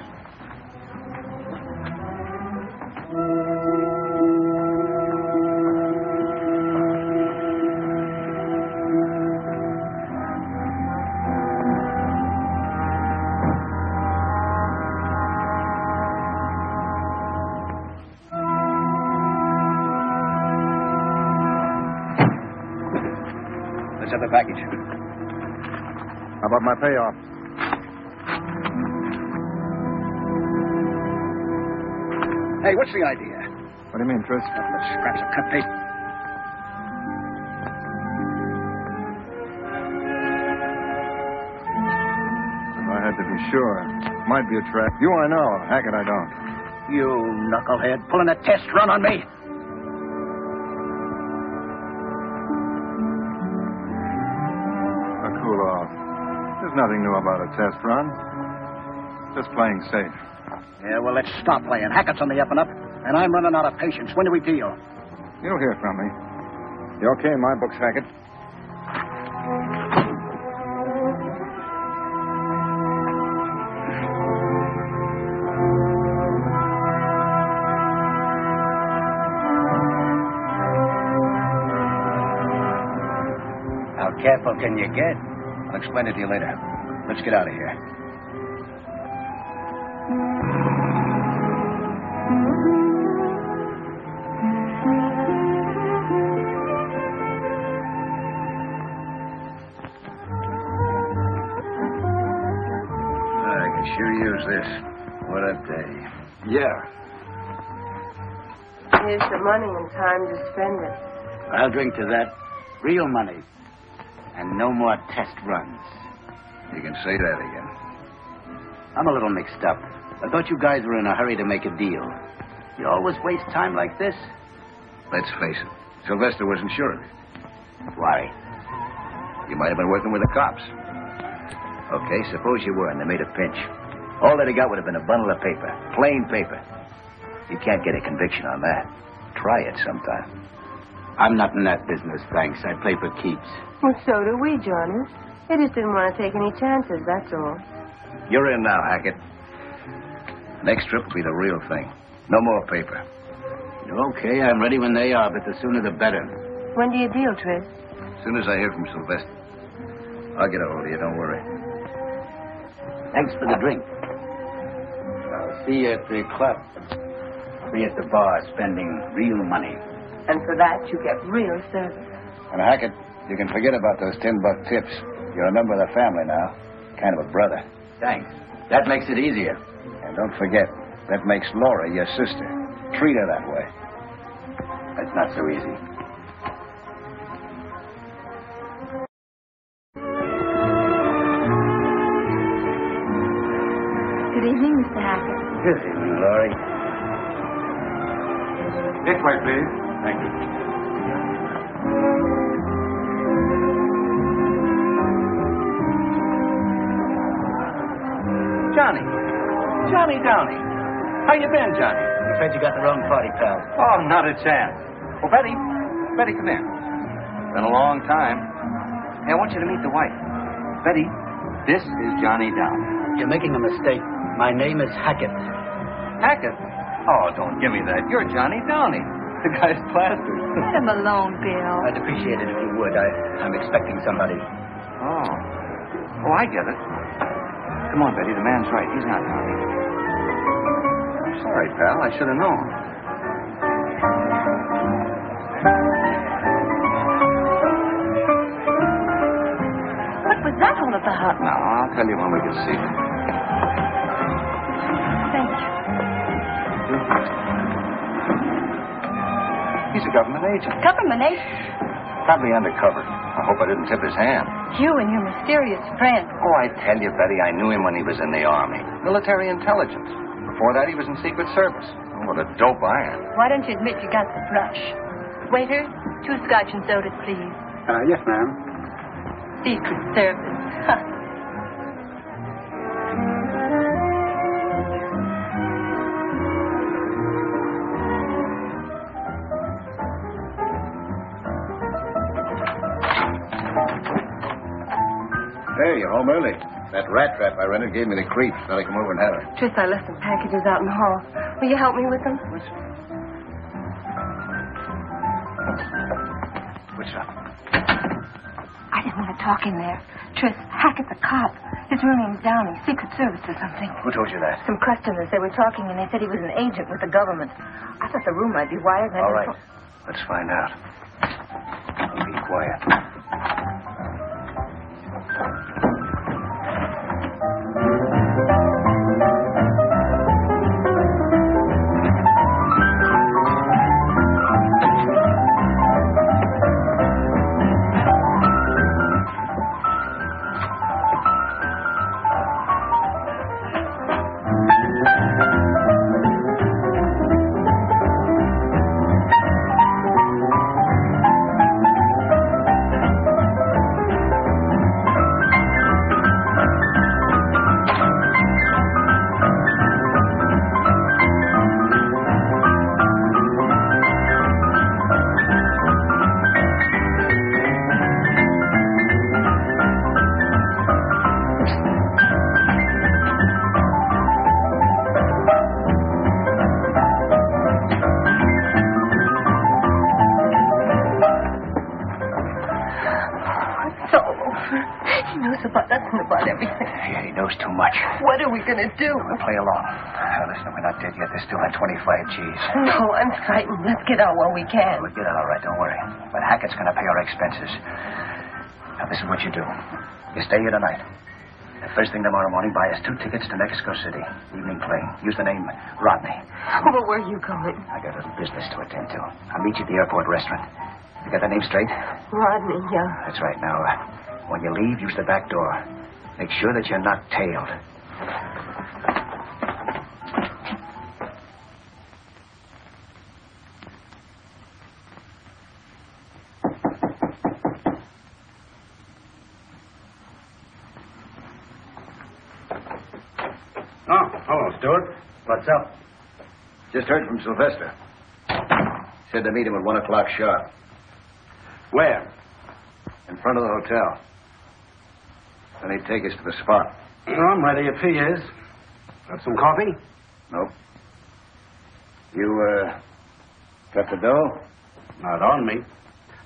Let's have the package. How about my payoff? Hey, what's the idea? What do you mean, Tris? Let's scraps of cut paper. If I had to be sure. Might be a trap. You I know. Hackett, I don't. You knucklehead, pulling a test run on me. Now, cool off. There's nothing new about a test run. Just playing safe. Yeah, well, let's stop playing. Hackett's on the up and up, and I'm running out of patience. When do we deal? You'll hear from me. You okay in my books, Hackett? How careful can you get? I'll explain it to you later. Let's get out of here. I can sure use this. What a day. Yeah. Here's the money and time to spend it. I'll drink to that. Real money. And no more test runs. You can say that again. I'm a little mixed up. I thought you guys were in a hurry to make a deal. You always waste time like this? Let's face it. Sylvester wasn't sure of it. Why? You might have been working with the cops. Okay, suppose you were and they made a pinch. All that he got would have been a bundle of paper. Plain paper. You can't get a conviction on that. Try it sometime. I'm not in that business, thanks. I play for keeps. Well, so do we, Johnny. They just didn't want to take any chances, that's all. You're in now, Hackett. Next trip will be the real thing. No more paper. Okay, I'm ready when they are, but the sooner the better. When do you deal, Tris? As soon as I hear from Sylvester. I'll get a hold of you, don't worry. Thanks for the drink. I'll see you at the club. Be at the bar spending real money. And for that, you get real service. And Hackett, you can forget about those $10 tips. You're a member of the family now. Kind of a brother. Thanks. That makes it easier. And don't forget, that makes Laura your sister. Treat her that way. That's not so easy. Good evening, Mr. Hackett. Good evening, Laurie. This way, please. Thank you. Johnny Downey. How you been, Johnny? I'm afraid you got the wrong party, pal. Oh, not a chance. Well, Betty, come in. Been a long time. Hey, I want you to meet the wife. Betty, this is Johnny Downey. You're making a mistake. My name is Hackett. Hackett? Oh, don't give me that. You're Johnny Downey. The guy's plastered. Let him alone, Bill. I'd appreciate it if you would. I'm expecting somebody. Oh, I get it. Come on, Betty. The man's right. He's not Downey. I'm sorry, pal. I should have known. What was that all about? No, I'll tell you when we get seated. Thank you. He's a government agent. Government agent? Probably undercover. I hope I didn't tip his hand. You and your mysterious friend. Oh, I tell you, Betty, I knew him when he was in the Army. Military intelligence. Before that, he was in Secret Service. Oh, what a dope iron. Why don't you admit you got the brush? Waiter, 2 scotch and sodas, please. Yes, ma'am. Secret Service. Huh. Hey, you're home early. That rat trap I rented gave me the creeps. Thought I'd come over and have her. Tris, I left some packages out in the hall. Will you help me with them? What's up? I didn't want to talk in there. Tris, Hackett's a cop. His real name's Downey, Secret Service or something. Who told you that? Some customers, they were talking and they said he was an agent with the government. I thought the room might be wired. All right. Let's find out. Be quiet. Oliver. He knows about us and about everything. Yeah, he knows too much. What are we going to do? We'll play along. Listen, we're not dead yet. They're still at 25 G's. No, I'm frightened. Let's get out while we can. We'll get out all right, don't worry. But Hackett's going to pay our expenses. Now, this is what you do. You stay here tonight. The first thing tomorrow morning, buy us 2 tickets to Mexico City. Evening play. Use the name Rodney. But where are you going? I got a little business to attend to. I'll meet you at the airport restaurant. You got that name straight? Rodney, yeah. That's right. Now, when you leave, use the back door. Make sure that you're not tailed. Oh, hello, Stewart. What's up? Just heard from Sylvester. Said to meet him at 1 o'clock sharp. Where? In front of the hotel. Then he'd take us to the spot. Oh, I'm ready if he is. Got some coffee? Nope. You, got the dough? Not on me.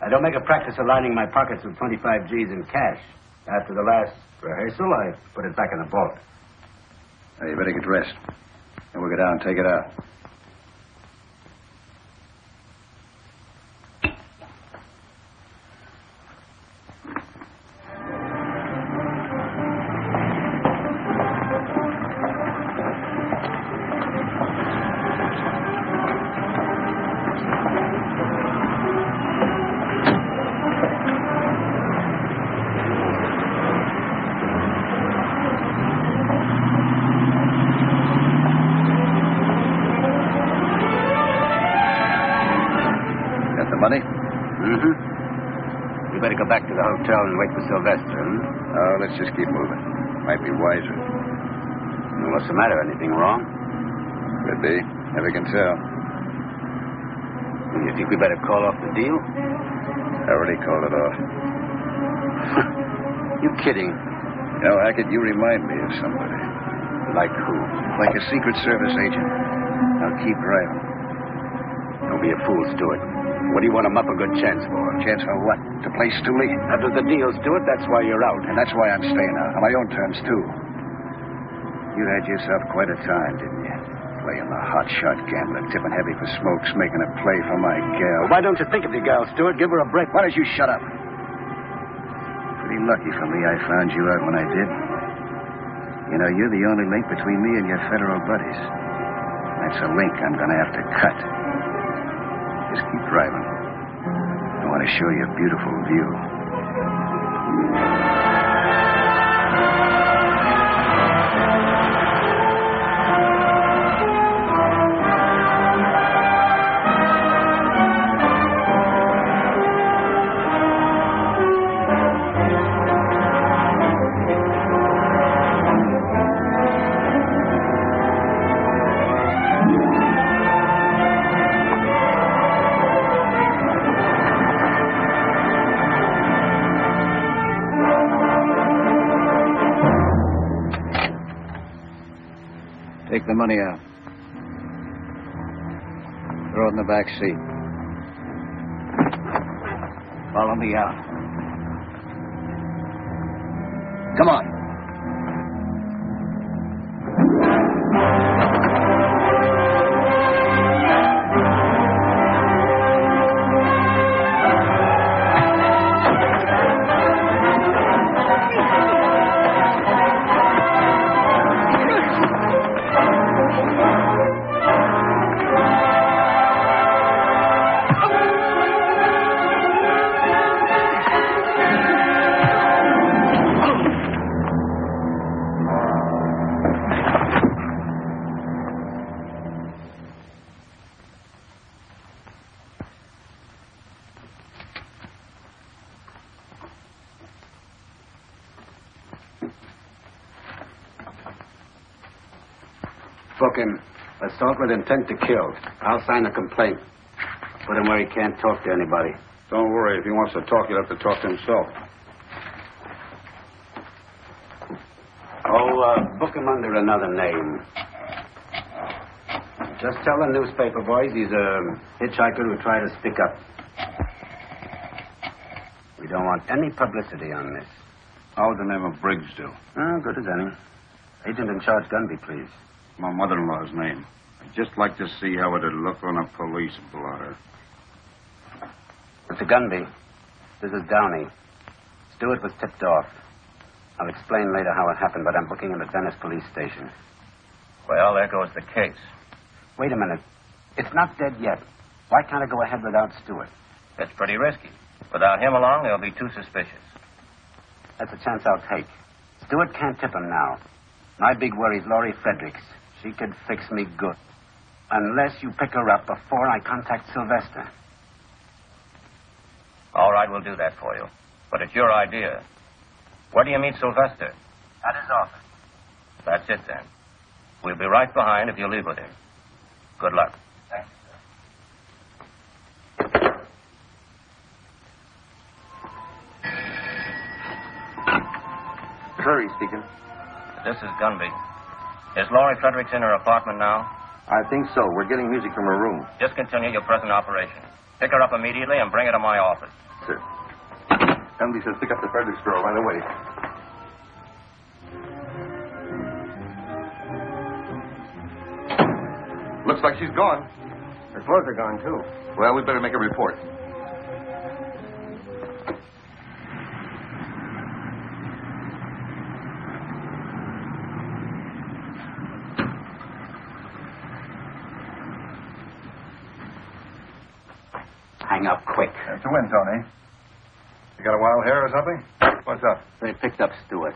I don't make a practice of lining my pockets with 25 G's in cash. After the last rehearsal, I put it back in the boat. Now, you better get dressed. Then we'll go down and take it out. Money? Mm-hmm. You better go back to the hotel and wait for Sylvester, Oh, let's just keep moving. Might be wiser. Well, what's the matter? Anything wrong? Could be. Never can tell. You think we better call off the deal? I already called it off. You kidding? No, Hackett, you remind me of somebody. Like who? Like a Secret Service agent. Now keep driving. Don't be a fool, Stewart. What do you want him up a good chance for? Chance for what? To play Stooley? That was the deal, Stewart. That's why you're out. And that's why I'm staying out. On my own terms, too. You had yourself quite a time, didn't you? Playing the hotshot gambler, tipping heavy for smokes, making a play for my gal. Well, why don't you think of the gal, Stewart? Give her a break. Why don't you shut up? Pretty lucky for me I found you out when I did. You know, you're the only link between me and your federal buddies. That's a link I'm going to have to cut. Just keep driving. I want to show you a beautiful view. Take the money out. Throw it in the back seat. Follow me out. Come on. Book him. Assault with intent to kill. I'll sign a complaint. Put him where he can't talk to anybody. Don't worry. If he wants to talk, he'll have to talk to himself. Book him under another name. Just tell the newspaper boys he's a hitchhiker who tried to stick up. We don't want any publicity on this. How would the name of Briggs do? Oh, good as any. Agent in charge Gunby, please. My mother-in-law's name. I'd just like to see how it'd look on a police blotter. Mr. Gunby, this is Downey. Stewart was tipped off. I'll explain later how it happened, but I'm booking him at Venice Police Station. Well, there goes the case. Wait a minute. It's not dead yet. Why can't I go ahead without Stewart? It's pretty risky. Without him along, they'll be too suspicious. That's a chance I'll take. Stewart can't tip him now. My big worry's Laurie Fredericks. She could fix me good. Unless you pick her up before I contact Sylvester. All right, we'll do that for you. But it's your idea. Where do you meet Sylvester? At his office. That's it, then. We'll be right behind if you leave with him. Good luck. Thanks, sir. Curry speaking. This is Gunby. Is Laurie Fredericks in her apartment now? I think so. We're getting music from her room. Discontinue your present operation. Pick her up immediately and bring her to my office. Sir. Gunby says pick up the Fredericks girl right away. Looks like she's gone. Her clothes are gone, too. Well, we better make a report. Hang up quick. That's a win, Tony. You got a wild hair or something? What's up? They picked up Stewart.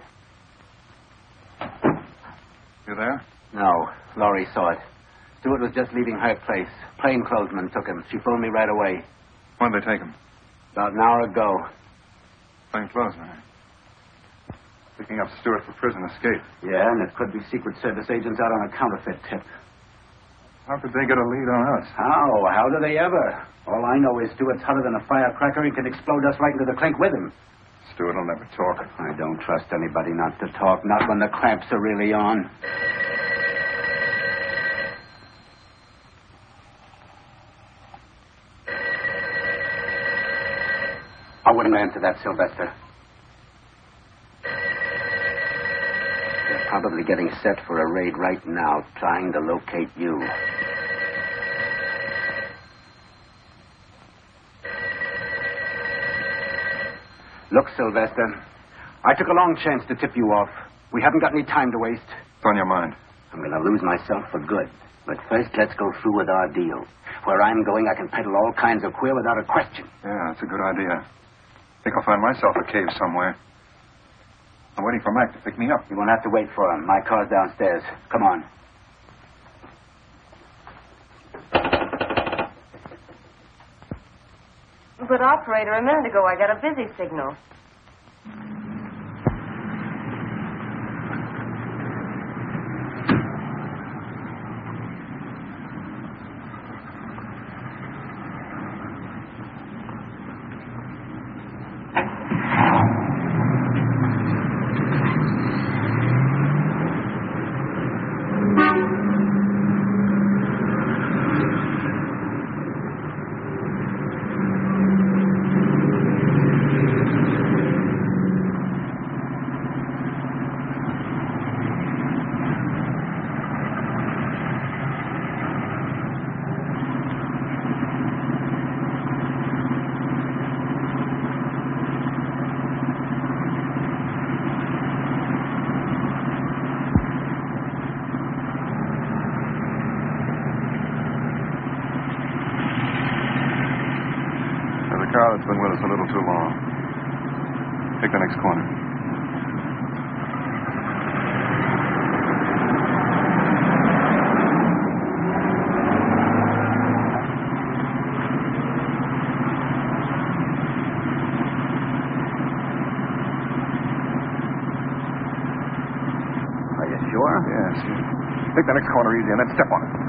You there? No, Laurie saw it. Stewart was just leaving her place. Plainclothesman took him. She phoned me right away. When did they take him? About an hour ago. Plainclothesman. Picking up Stewart for prison escape. Yeah, and it could be Secret Service agents out on a counterfeit tip. How could they get a lead on us? How? How do they ever? All I know is Stewart's hotter than a firecracker. He can explode us right into the clink with him. Stewart will never talk. I don't trust anybody not to talk, not when the clamps are really on. I wouldn't answer that, Sylvester. They're probably getting set for a raid right now, trying to locate you. Look, Sylvester, I took a long chance to tip you off. We haven't got any time to waste. It's on your mind. I'm going to lose myself for good. But first, let's go through with our deal. Where I'm going, I can peddle all kinds of queer without a question. Yeah, that's a good idea. I think I'll find myself a cave somewhere. I'm waiting for Mac to pick me up. You won't have to wait for him. My car's downstairs. Come on. But, operator, a minute ago I got a busy signal. Car that's been with us a little too long. Take the next corner. Are you sure? Yes. Take the next corner easy and then step on it.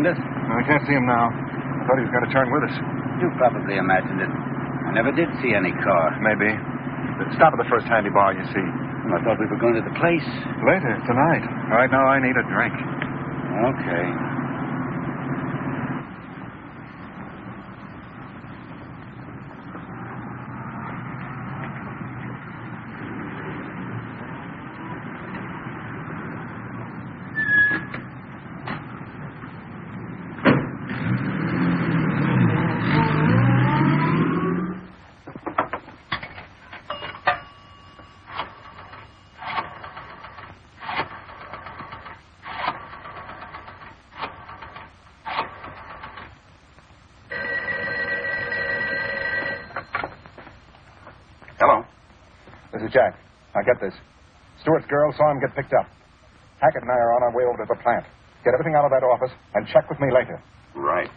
imagined it. I can't see him now. I thought he was going to turn with us. You probably imagined it. I never did see any car. Maybe. But stop at the first handy bar you see. Well, I thought we were going to the place. Later, tonight. Right now, I need a drink. Okay. This is Jack. Now get this. Stewart's girl saw him get picked up. Hackett and I are on our way over to the plant. Get everything out of that office and check with me later. Right.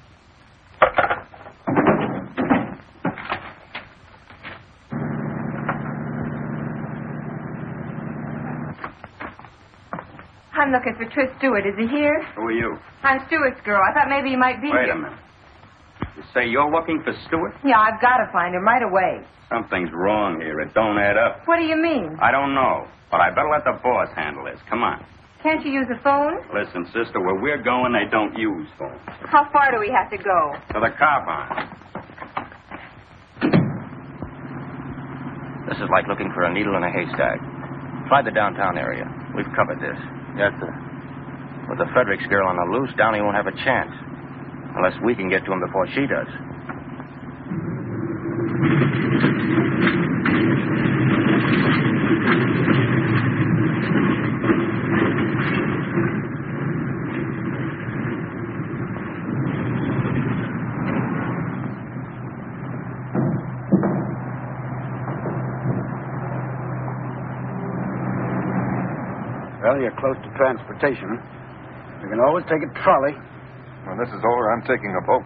I'm looking for Tris Stewart. Is he here? Who are you? I'm Stewart's girl. I thought maybe he might be Wait here. a minute. You say you're looking for Stewart? Yeah, I've got to find him right away. Something's wrong here. It don't add up. What do you mean? I don't know, but I better let the boss handle this. Come on. Can't you use a phone? Listen, sister, where we're going, they don't use phones. How far do we have to go? To the car barn. This is like looking for a needle in a haystack. Try the downtown area. We've covered this. Yes, sir. With the Fredericks girl on the loose, Downey won't have a chance. Unless we can get to him before she does. Well, you're close to transportation. You can always take a trolley. When this is over, I'm taking a boat.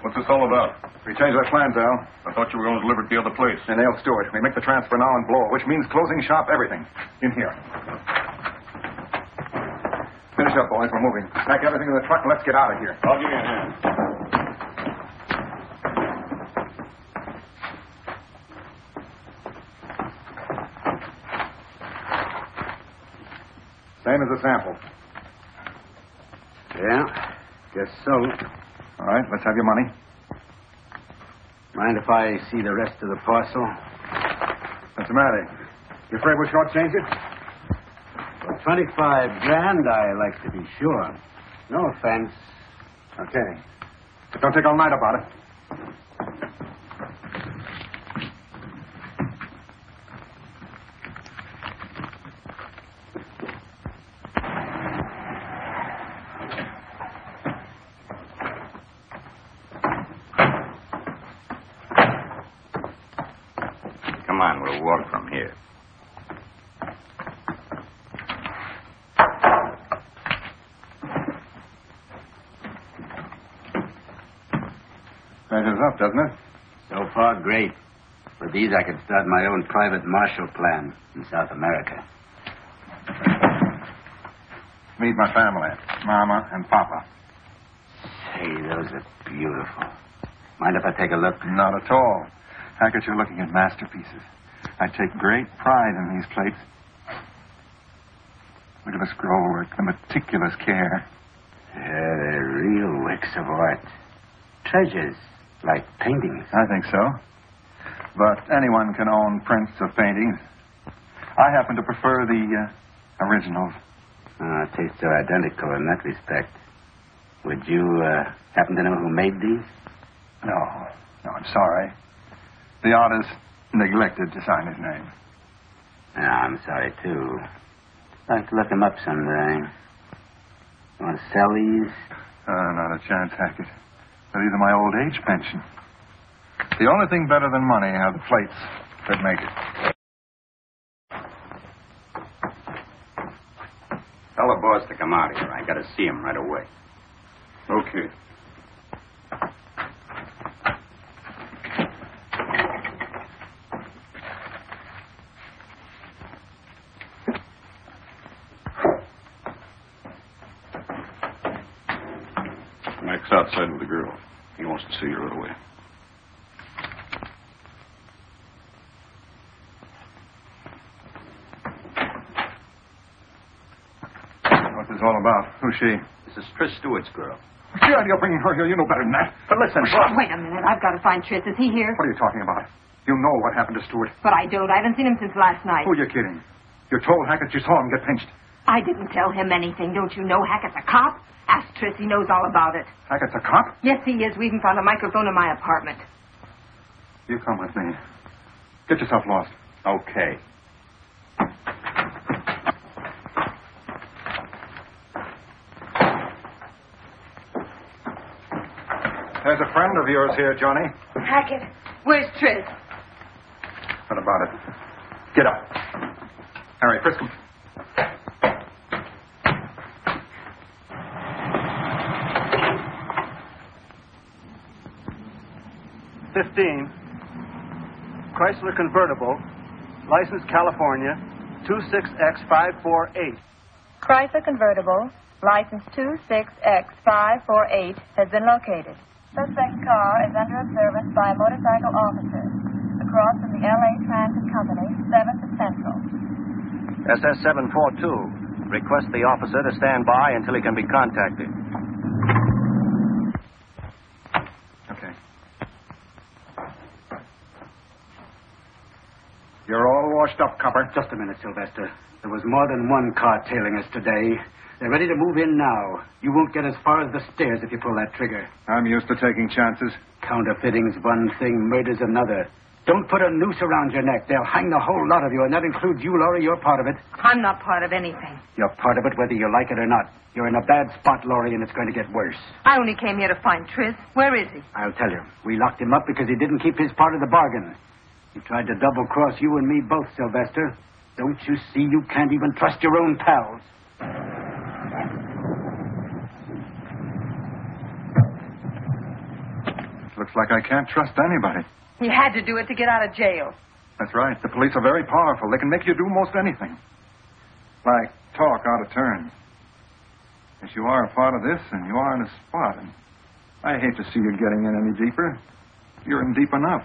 What's this all about? We changed our plans, Al. I thought you were going to deliver it to the other place. And nail Stewart. We make the transfer now and blow, which means closing shop, everything. In here. Finish up, boys. We're moving. Pack everything in the truck and let's get out of here. I'll give you a hand. Same as the sample. Yeah, guess so. All right, let's have your money. Mind if I see the rest of the parcel? What's the matter? You afraid we'll shortchange it? For 25 grand, I like to be sure. No offense. Okay. But don't take all night about it. Come on, we'll walk from here. Measures up, doesn't it? So far, great. With these, I could start my own private Marshall Plan in South America. Meet my family. Mama and Papa. Hey, those are beautiful. Mind if I take a look? Not at all. Hackett, you're looking at masterpieces. I take great pride in these plates. Look at the scrollwork, the meticulous care. Yeah, they're real works of art. Treasures, like paintings. I think so. But anyone can own prints of paintings. I happen to prefer the originals. Tastes are identical in that respect. Would you happen to know who made these? No. No, I'm sorry. The artist neglected to sign his name. Yeah, I'm sorry, too. I'd like to look him up someday. You want to sell these? Not a chance, Hackett. But either my old age pension. The only thing better than money are the plates that make it. Tell the boss to come out here. I got to see him right away. Okay. Mike's outside with the girl. He wants to see her right away. What's this all about? Who's she? This is Tris Stewart's girl. What's the idea of bringing her here? You know better than that. But listen, Wait a minute. I've got to find Tris. Is he here? What are you talking about? You know what happened to Stewart. But I don't. I haven't seen him since last night. Who are you kidding? You told Hackett you saw him get pinched. I didn't tell him anything. Don't you know Hackett's a cop? Ask Tris. He knows all about it. Hackett's a cop? Yes, he is. We even found a microphone in my apartment. You come with me. Get yourself lost. Okay. There's a friend of yours here, Johnny. Hackett, where's Tris? What about it? Get up. Harry, frisk him. Chrysler convertible, license California, 26X548. Chrysler convertible, license 26X548, has been located. Suspect car is under observance by a motorcycle officer across from the LA Transit Company, 7th to Central. SS742. Request the officer to stand by until he can be contacted. Okay. You're all washed up, copper. Just a minute, Sylvester. There was more than one car tailing us today. They're ready to move in now. You won't get as far as the stairs if you pull that trigger. I'm used to taking chances. Counterfeiting's one thing, murder's another. Don't put a noose around your neck. They'll hang the whole lot of you, and that includes you, Laurie. You're part of it. I'm not part of anything. You're part of it whether you like it or not. You're in a bad spot, Laurie, and it's going to get worse. I only came here to find Tris. Where is he? I'll tell you. We locked him up because he didn't keep his part of the bargain. He tried to double-cross you and me both, Sylvester. Don't you see you can't even trust your own pals? Looks like I can't trust anybody. He had to do it to get out of jail. That's right. The police are very powerful. They can make you do most anything. Like talk out of turn. Yes, you are a part of this, and you are in a spot. And I hate to see you getting in any deeper. You're in deep enough.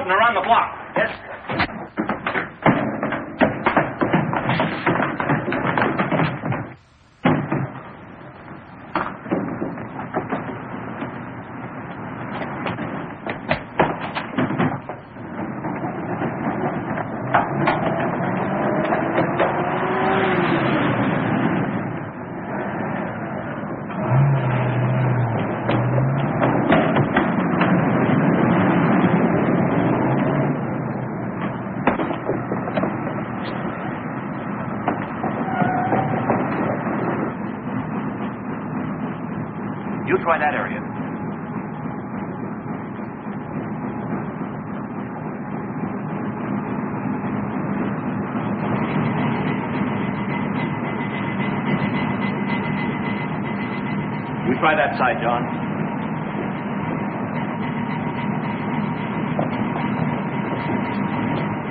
Around the block. Yes. You try that area. You try that side, John.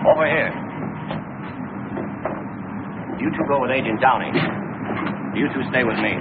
Over here. You two go with Agent Downey. You two stay with me.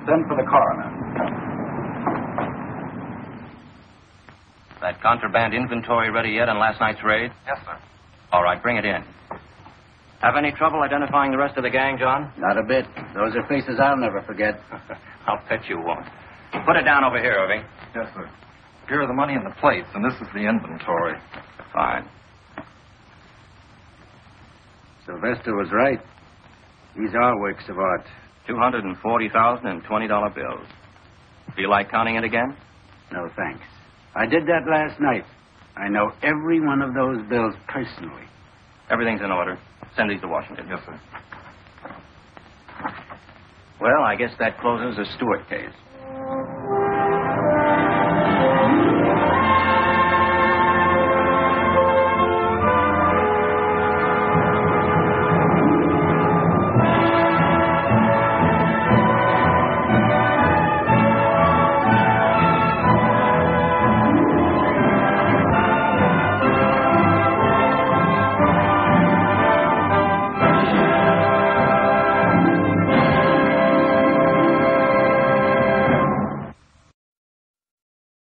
Send for the coroner. That contraband inventory ready yet on last night's raid? Yes, sir. All right, bring it in. Have any trouble identifying the rest of the gang, John? Not a bit. Those are faces I'll never forget. I'll bet you won't. Put it down over here, Irving. Yes, sir. Here are the money and the plates, and this is the inventory. Fine. Sylvester was right. These are works of art. $240,000 in $20 bills. Feel like counting it again? No, thanks. I did that last night. I know every one of those bills personally. Everything's in order. Send these to Washington. Yes, sir. Well, I guess that closes the Stewart case.